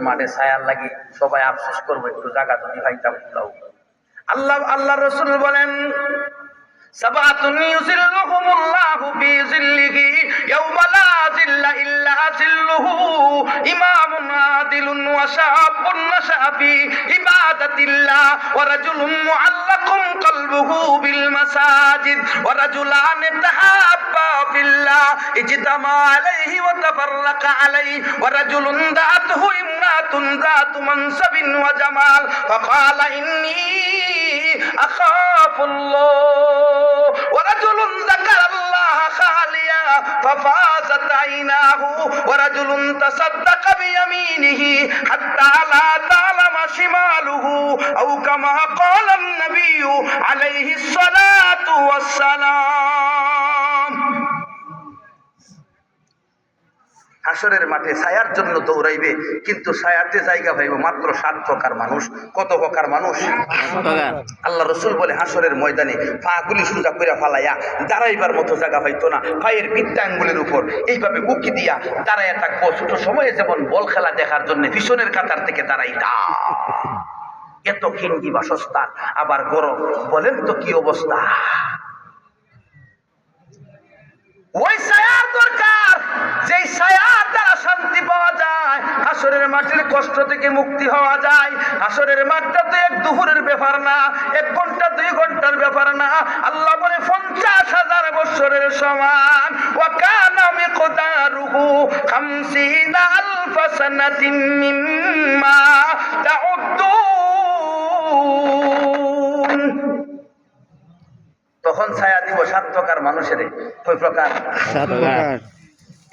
মাঠে ছায়ার লাগি সবাই আফসোস করবো, একটু জায়গা যদি ভাইতাম। আল্লাহ রসুল বলেন, সাবাতুন ইউযিল্লুহুমুল্লাহু ফি যিল্লিহি ইয়াওমা লা যিল্লা ইল্লা যিল্লুহু, ইমামুন আদিলুন ওয়া শাআবুন নাশাআ ফি ইবাদাতিল্লাহ ওয়া রাজুলুন মুআল্লাকুন কলবুহু বিল মাসাজিদ ওয়া রাজুলান তাহাব্বা ফিল্লাহ ইজতামা আলাইহি ওয়া তাফাররাকা আলাইহি ওয়া রাজুলুন দাআতুহু ইমরাতুন যাতু মানসাবিন ওয়া জামাল ফাকালা ইন্নী আখাফুল্লাহ ورجل ذكر الله خاليا ففازت عيناه ورجل تصدق بيمينه حتى لا تعلم شماله أو كما قال النبي عليه الصلاة والسلام। হাসরের মাঠে ছায়ার জন্য দৌড়াইবে, কিন্তু ছায়াতে জায়গা পাইব মাত্র 7 প্রকার মানুষ। কত প্রকার মানুষ? আল্লাহ রসুল বলে হাসরের ময়দানে পাগুলি সোজা করে ফালাইয়া দাঁড়াইবার মতো জায়গা পাইতো না, পায়ের বৃদ্ধা আঙ্গুলের উপর এইভাবে উকি দিয়া দাঁড়াইয়া থাকবো। ছোট সময়ে যেমন বল খেলা দেখার জন্য পিছনের কাতার থেকে দাঁড়াইতা। এত খিঙ্গি বাসস্থান, আবার গরম, বলেন তো কি অবস্থা। ওই ছায়ার দরকার, যেই ছায়ার দ্বারা শান্তি পাওয়া যায়, হাসরের মাটির কষ্ট থেকে মুক্তি হওয়া যায়। হাসরের মাঠটা তো এক দুপুরের ব্যাপার না, 1 ঘন্টা 2 ঘন্টার ব্যাপার না। আল্লাহ বলে 50,000 বছরের সমান। ওয়া কানা মিকদারুহু 50,000 সানাতিন মিম্মা তাউদ্দুন। তখন ছায়া দিব 7 প্রকার মানুষের। কয় প্রকার? 7 প্রকার।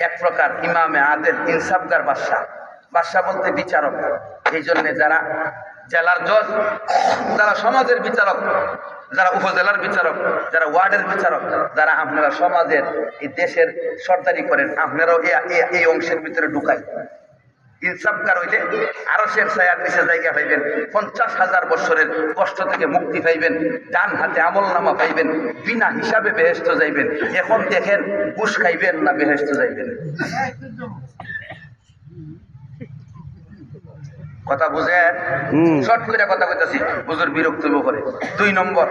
1 প্রকার ইমামে আদেল, ইনসাফগার বাদশা। বাদশা বলতে বিচারক। এই জন্য যারা জেলার জজ, যারা সমাজের বিচারক, যারা উপজেলার বিচারক, যারা ওয়ার্ডের বিচারক, যারা আপনারা সমাজের এই দেশের সরদারি করেন, আপনারাও এই অংশের ভিতরে ঢুকাই। ইনসাফগার হইলে আরশের ছায়ার নিচে জায়গা পাইবেন, 50,000 বছরের কষ্ট থেকে মুক্তি পাইবেন, ডান হাতে আমলনামা পাইবেন, বিনা হিসাবে বেহেশত যাইবেন। এখন দেখেন ঘুষ খাইবেন না বেহেশত যাইবেন? কথা বুঝেন? শর্ট করে কথা কইতাছি, হুজুর বিরক্ত হইব করে। 2 নম্বর,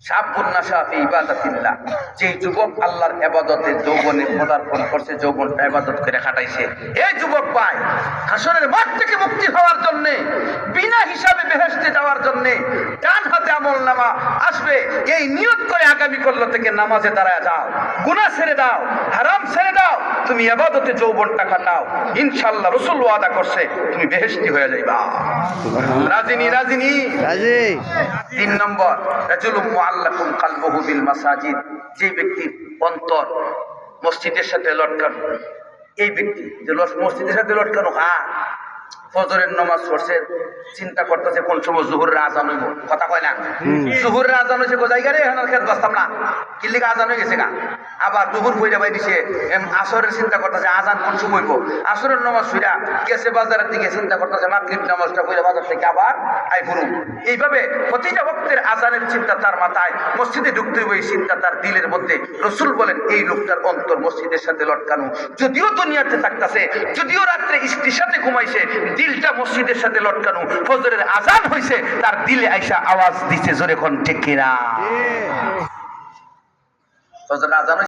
শাবুন নাশা ফি ইবাদাতিল্লাহ, যে যুবক আল্লাহর ইবাদতে যৌবনে পদার্পণ করছে, যৌবনটা ইবাদত করে কাটাইছে, এই যুবক পায় হাসরের মাঠ থেকে মুক্তি হওয়ার জন্য, বিনা হিসাবে বেহেশতে যাওয়ার জন্য ডান হাতে আমলনামা আসবে। এই নিয়ত করে আগামী কল্য থেকে নামাজে দাঁড়ায় যাও, গুনাহ ছেড়ে দাও, হারাম ছেড়ে দাও, তুমি ইবাদতে যৌবনটা কাটাও, ইনশাআল্লাহ রাসূল ওয়াদা করছে তুমি বেহেশতি হয়ে যাইবা। রাজিনী রাজিনী রাজি। 3 নম্বর, রাজুলুম মুআল্লাকুন কলবুহু বিল মাসাজিদ, যে ব্যক্তির অন্তর মসজিদের সাথে লটকানো। এই ব্যক্তি যে মসজিদের সাথে লটকানো, ফজরের নামাজ পড়ছে, চিন্তা করতেছে কোন সময় জোহরের আজান হইব। কথা কয় না? জোহরের আজান হয়েছে কোথায় গেলে এখন খেত বসতাম না, কিল্লিকে আজান হয়ে গেছে গা। আবার দুপুর হয়ে যাবাই দিছে, আসরের চিন্তা করতেছে আজান কোন সময় হইব। আসরের নামাজ ফিরা গেছে বাজারের দিকে, চিন্তা করতেছে মাগরিব নামাজটা ফিরে বাজার থেকে আবার আই ফুরুম। এইভাবে প্রতিটা ভক্তের আজানের চিন্তা তার মাথায়, মসজিদে ঢুকতে হইব এই চিন্তা তার দিলের মধ্যে। রসুল বলেন এই লোকটার অন্তর মসজিদের সাথে লটকানো। যদিও দুনিয়াতে থাকতেছে, যদিও রাত্রে স্ত্রীর সাথে ঘুমাইছে, দিলটা মসজিদের সাথে লটকানো। ফজরের আজান হইছে, তার দিলে আইসা আওয়াজ দিছে, জোরে কোন ঠিক কিনা? ফজরের আজান